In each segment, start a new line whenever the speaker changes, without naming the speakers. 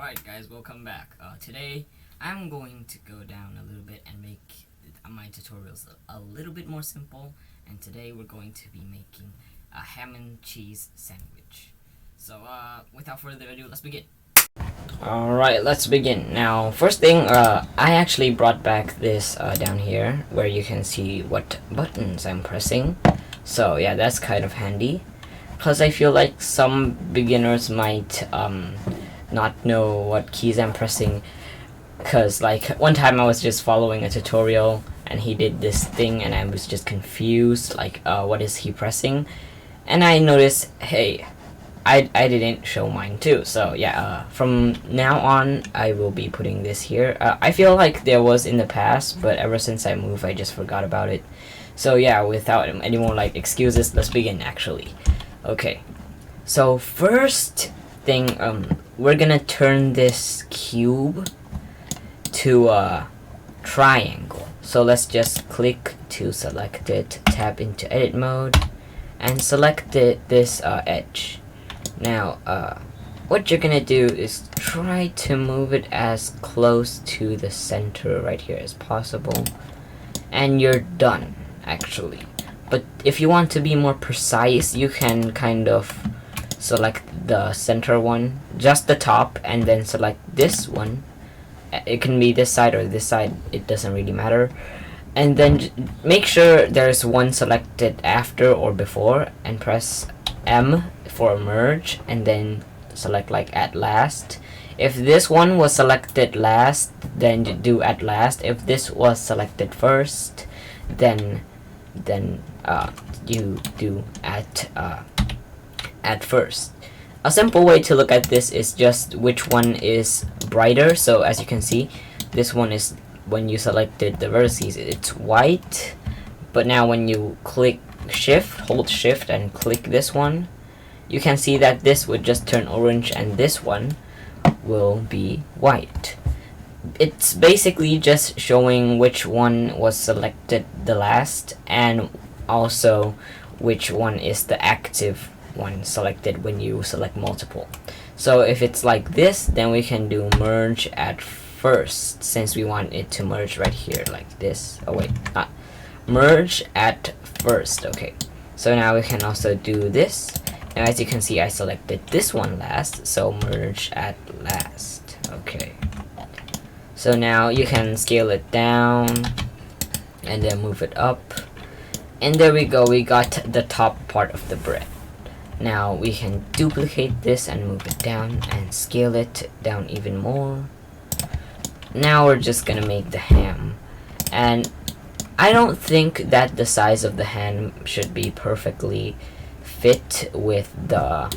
Alright guys, welcome back. Today I'm going to go down a little bit and make my tutorials a little bit more simple, and today we're going to be making a ham and cheese sandwich. So without further ado, let's begin. Alright, let's begin. Now first thing, I actually brought back this down here where you can see what buttons I'm pressing. So yeah, that's kind of handy, because I feel like some beginners might not know what keys I'm pressing, because like one time I was just following a tutorial and he did this thing and I was just confused, like what is he pressing, and I noticed, hey, I didn't show mine too. So yeah, from now on I will be putting this here. I feel like there was in the past, but ever since I moved I just forgot about it. So yeah, without any more like excuses, let's begin actually. Okay, so first thing, we're gonna turn this cube to a triangle. So let's just click to select it, tap into edit mode, and select this edge. Now what you're gonna do is try to move it as close to the center right here as possible, and you're done actually. But if you want to be more precise, you can kind of select the center one, just the top, and then select this one. It can be this side or this side, it doesn't really matter. And then make sure there's one selected after or before, and press M for merge, and then select like at last. If this one was selected last, then you do at last. If this was selected first, then you do at first. A simple way to look at this is just which one is brighter. So as you can see, this one is, when you selected the vertices, it's white, but now when you click hold shift and click this one, you can see that this would just turn orange and this one will be white. It's basically just showing which one was selected the last, and also which one is the active one selected when you select multiple. So if it's like this, then we can do merge at first, since we want it to merge right here like this. Oh wait, not merge at first. Okay, so now we can also do this. Now as you can see, I selected this one last, so merge at last. Okay, so now you can scale it down and then move it up, and there we go, we got the top part of the bread. Now we can duplicate this and move it down and scale it down even more. Now we're just gonna make the ham, and I don't think that the size of the ham should be perfectly fit with the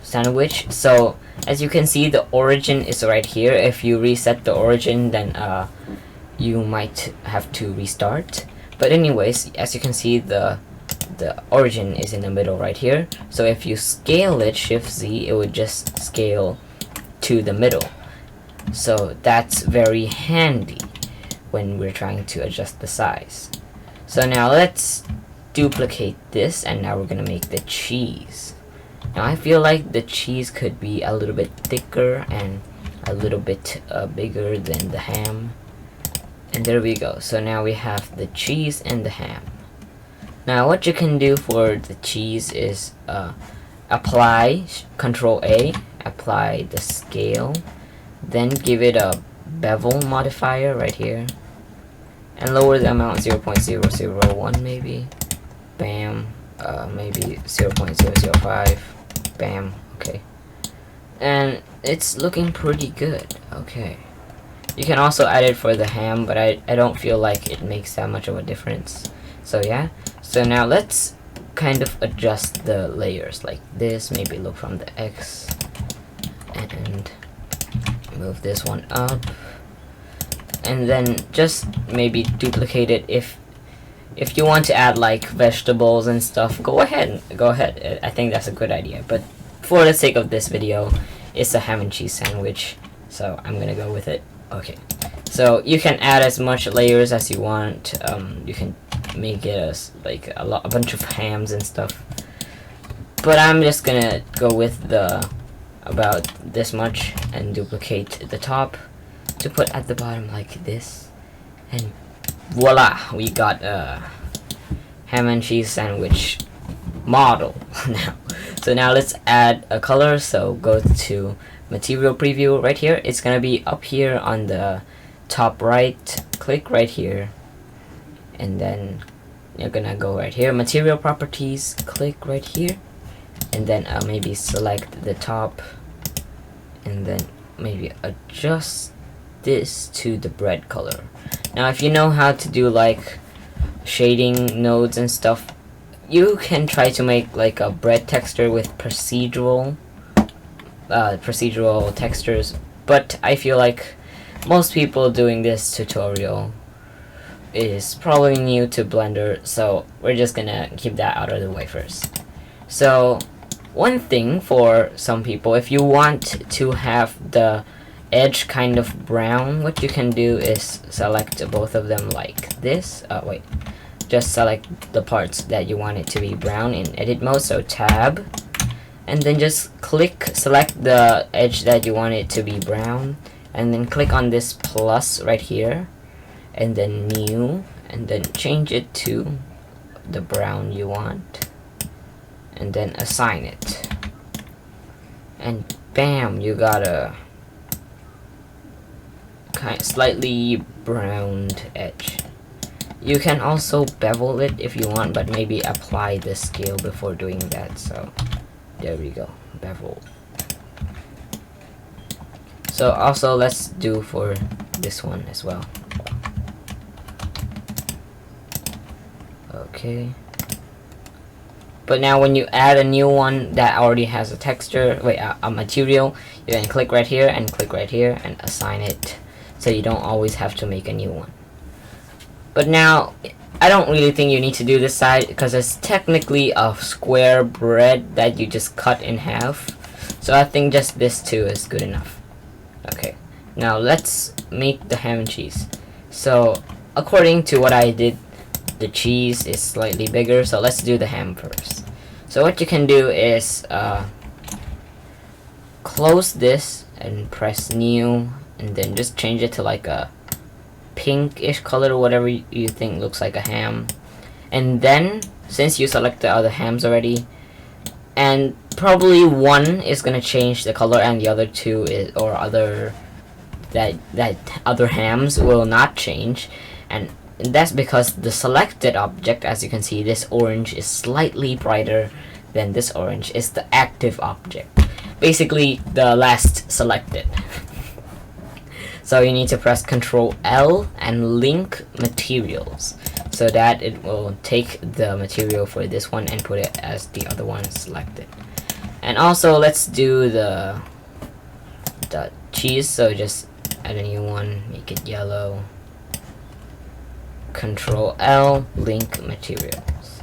sandwich. So as you can see, the origin is right here. If you reset the origin, then you might have to restart. But anyways, as you can see, the origin is in the middle right here. So if you scale it, Shift Z, it would just scale to the middle. So that's very handy when we're trying to adjust the size. So now let's duplicate this, and now we're gonna make the cheese. Now I feel like the cheese could be a little bit thicker and a little bit bigger than the ham. And there we go. So now we have the cheese and the ham. Now what you can do for the cheese is apply, Control A, apply the scale, then give it a bevel modifier right here, and lower the amount 0.001 maybe. Bam. Maybe 0.005. Bam. Okay. And it's looking pretty good. Okay. You can also add it for the ham, but I don't feel like it makes that much of a difference. So yeah. So now let's kind of adjust the layers like this. Maybe look from the X and move this one up, and then just maybe duplicate it. If you want to add like vegetables and stuff, go ahead. I think that's a good idea, but for the sake of this video, it's a ham and cheese sandwich, so I'm gonna go with it. Okay, so you can add as much layers as you want. You can make it like a bunch of hams and stuff, but I'm just gonna go with the about this much and duplicate the top to put at the bottom like this, and voila, we got a ham and cheese sandwich model now. So now let's add a color. So go to material preview right here. It's gonna be up here on the top right. Click right here, and then you're gonna go right here, material properties, click right here, and then maybe select the top, and then maybe adjust this to the bread color. Now if you know how to do like shading nodes and stuff, you can try to make like a bread texture with procedural textures, but I feel like most people doing this tutorial is probably new to Blender, so we're just gonna keep that out of the way first. So one thing for some people, if you want to have the edge kind of brown, what you can do is select both of them like this. Just select the parts that you want it to be brown in edit mode, so tab, and then just select the edge that you want it to be brown, and then click on this plus right here, and then new, and then change it to the brown you want, and then assign it, and bam, you got a slightly browned edge. You can also bevel it if you want, but maybe apply the scale before doing that. So there we go, bevel. So also let's do for this one as well. Okay. But now when you add a new one that already has a texture, a material, you can click right here and click right here and assign it, so you don't always have to make a new one. But now, I don't really think you need to do this side, because it's technically a square bread that you just cut in half. So I think just this too is good enough. Okay, now let's make the ham and cheese. So according to what I did, the cheese is slightly bigger, so let's do the ham first. So what you can do is close this and press new, and then just change it to like a pinkish color, whatever you think looks like a ham. And then since you select the other hams already, and probably one is gonna change the color and the other two is, or other other hams will not change, and that's because the selected object, as you can see, this orange is slightly brighter than this orange, is the active object, basically the last selected. So you need to press Ctrl L and link materials, so that it will take the material for this one and put it as the other one selected. And also let's do the cheese, so just add a new one, make it yellow, Ctrl L, link materials.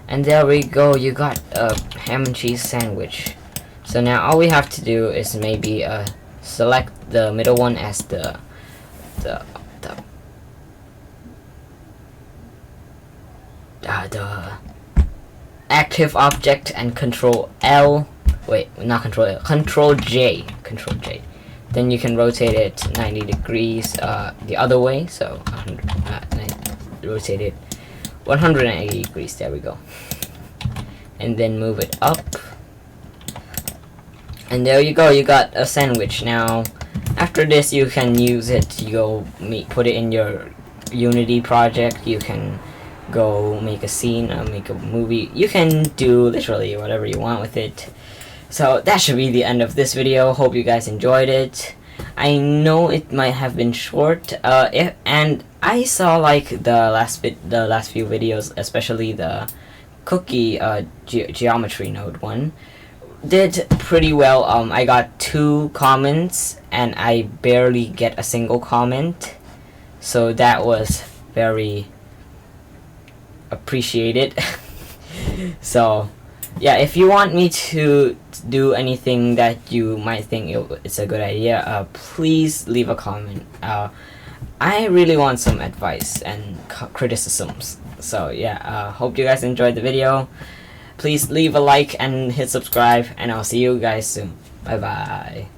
And there we go, you got a ham and cheese sandwich. So now all we have to do is maybe select the middle one as the active object, and Control L, not Control L, Control J. Then you can rotate it 90 degrees the other way, so rotate it 180 degrees, there we go. And then move it up. And there you go, you got a sandwich. Now, after this, you can use it to go put it in your Unity project. You can go make a scene, make a movie. You can do literally whatever you want with it. So that should be the end of this video. Hope you guys enjoyed it. I know it might have been short, and I saw like the last few videos, especially the cookie geometry node one, did pretty well. I got 2 comments and I barely get a single comment, so that was very appreciated. So yeah, if you want me to do anything that you might think it's a good idea, please leave a comment. I really want some advice and criticisms. So yeah, hope you guys enjoyed the video. Please leave a like and hit subscribe, and I'll see you guys soon. Bye bye.